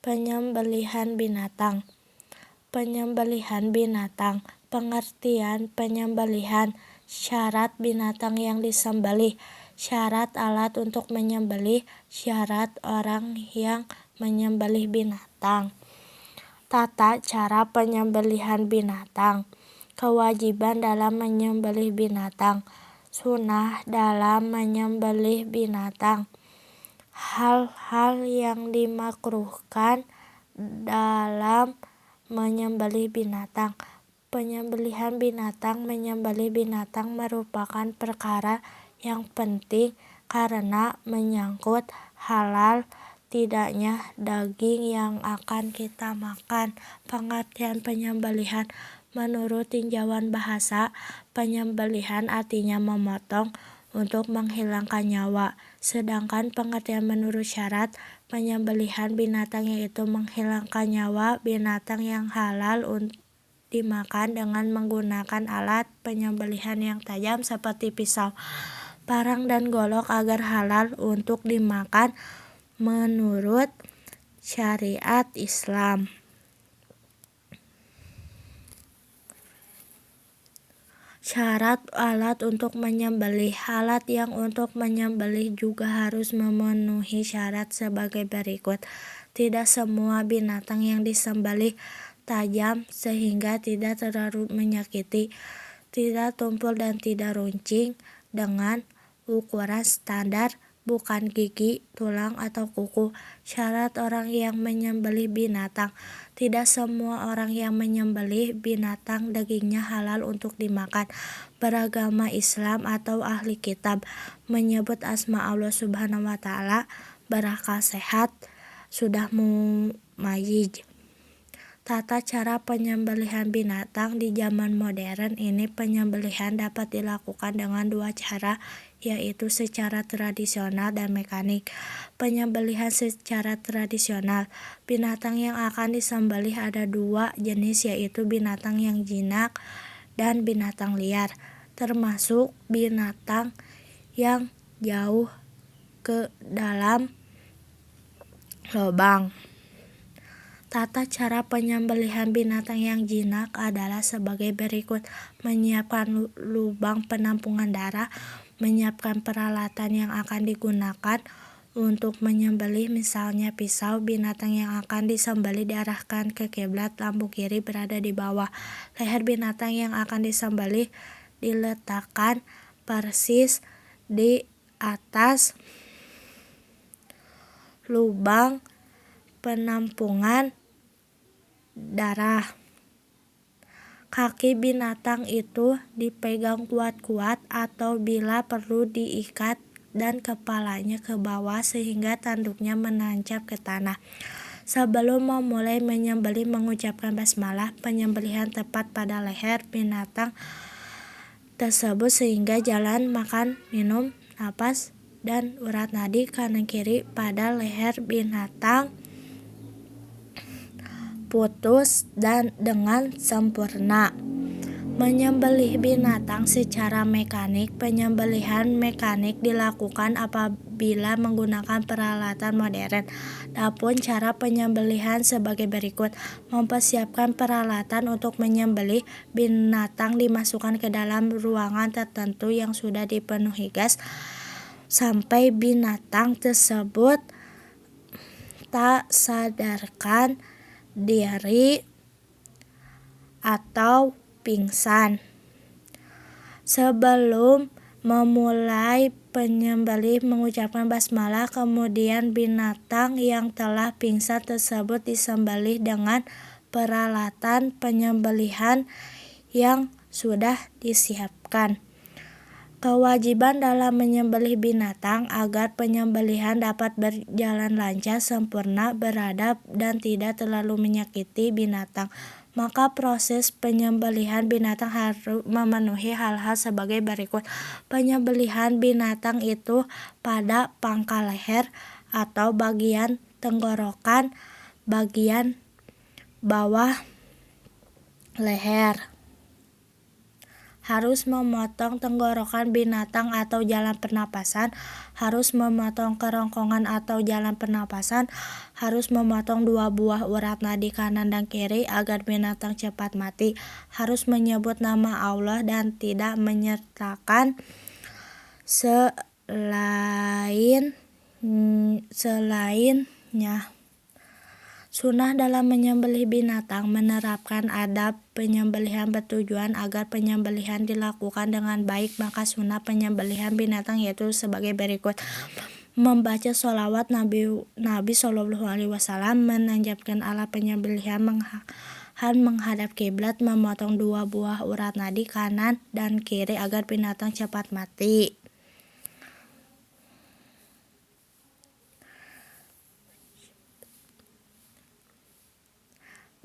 Penyembelihan binatang. Penyembelihan binatang. Pengertian penyembelihan. Syarat binatang yang disembelih. Syarat alat untuk menyembelih. Syarat orang yang menyembelih binatang. Tata cara penyembelihan binatang. Kewajiban dalam menyembelih binatang. Sunnah dalam menyembelih binatang. Hal-hal yang dimakruhkan dalam menyembelih binatang. Penyembelihan binatang. Menyembelih binatang merupakan perkara yang penting karena menyangkut halal tidaknya daging yang akan kita makan. Pengertian penyembelihan. Menurut tinjauan bahasa, penyembelihan artinya memotong untuk menghilangkan nyawa. Sedangkan pengertian menurut syarat penyembelihan binatang yaitu menghilangkan nyawa binatang yang halal untuk dimakan dengan menggunakan alat penyembelihan yang tajam seperti pisau, parang, dan golok agar halal untuk dimakan menurut syariat Islam. Syarat alat untuk menyembelih. Alat yang untuk menyembelih juga harus memenuhi syarat sebagai berikut. Tidak semua binatang yang disembelih tajam sehingga tidak terlalu menyakiti. Tidak tumpul dan tidak runcing dengan ukuran standar, bukan gigi, tulang, atau kuku. Syarat orang yang menyembelih binatang. Tidak semua orang yang menyembelih binatang dagingnya halal untuk dimakan. Beragama Islam atau ahli kitab menyebut asma Allah Subhanahu wa Ta'ala berakal sehat, sudah mumayyiz. Tata cara penyembelihan binatang. Di zaman modern ini penyembelihan dapat dilakukan dengan dua cara, yaitu secara tradisional dan mekanik. Penyembelihan secara tradisional. Binatang yang akan disembelih ada dua jenis, yaitu binatang yang jinak dan binatang liar, termasuk binatang yang jauh ke dalam lubang. Tata cara penyembelihan binatang yang jinak adalah sebagai berikut. Menyiapkan lubang penampungan darah, menyiapkan peralatan yang akan digunakan untuk menyembelih, misalnya pisau. Binatang yang akan disembelih diarahkan ke kiblat, lampu kiri berada di bawah. Leher binatang yang akan disembelih diletakkan persis di atas lubang penampungan darah. Kaki binatang itu dipegang kuat-kuat atau bila perlu diikat dan kepalanya ke bawah sehingga tanduknya menancap ke tanah. Sebelum memulai menyembelih mengucapkan basmalah. Penyembelihan tepat pada leher binatang tersebut sehingga jalan makan, minum, napas, dan urat nadi kanan kiri pada leher binatang putus dan dengan sempurna. Menyembelih binatang secara mekanik. Penyembelihan mekanik dilakukan apabila menggunakan peralatan modern. Adapun cara penyembelihan sebagai berikut. Mempersiapkan peralatan untuk menyembelih binatang. Dimasukkan ke dalam ruangan tertentu yang sudah dipenuhi gas sampai binatang tersebut tak sadarkan diri atau pingsan. Sebelum memulai penyembelih mengucapkan basmalah, kemudian binatang yang telah pingsan tersebut disembelih dengan peralatan penyembelihan yang sudah disiapkan. Kewajiban dalam menyembelih binatang. Agar penyembelihan dapat berjalan lancar, sempurna, beradab, dan tidak terlalu menyakiti binatang, maka proses penyembelihan binatang harus memenuhi hal-hal sebagai berikut. Penyembelihan binatang itu pada pangkal leher atau bagian tenggorokan, bagian bawah leher. harus memotong tenggorokan binatang atau jalan pernapasan, harus memotong kerongkongan atau jalan pernapasan, harus memotong 2 buah urat nadi kanan dan kiri agar binatang cepat mati, harus menyebut nama Allah dan tidak menyertakan selainnya. Sunnah dalam menyembelih binatang menerapkan adab penyembelihan bertujuan agar penyembelihan dilakukan dengan baik, maka sunnah penyembelihan binatang yaitu sebagai berikut: membaca sholawat Nabi SAW, menanjapkan alat penyembelihan menghadap kiblat, memotong 2 buah urat nadi kanan dan kiri agar binatang cepat mati.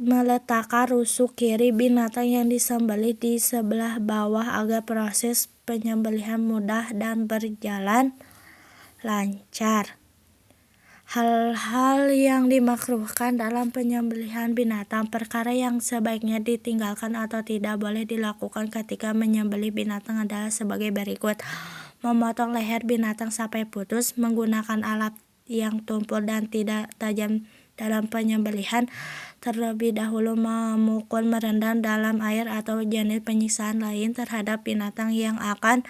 Meletakkan rusuk kiri binatang yang disembelih di sebelah bawah agar proses penyembelihan mudah dan berjalan lancar. Hal-hal yang dimakruhkan dalam penyembelihan binatang. Perkara yang sebaiknya ditinggalkan atau tidak boleh dilakukan ketika menyembelih binatang adalah sebagai berikut: memotong leher binatang sampai putus, menggunakan alat yang tumpul dan tidak tajam dalam penyembelihan, terlebih dahulu memukul, merendam dalam air atau jenis penyiksaan lain terhadap binatang yang akan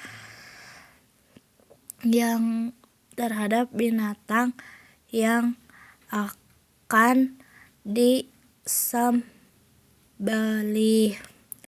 disembelih.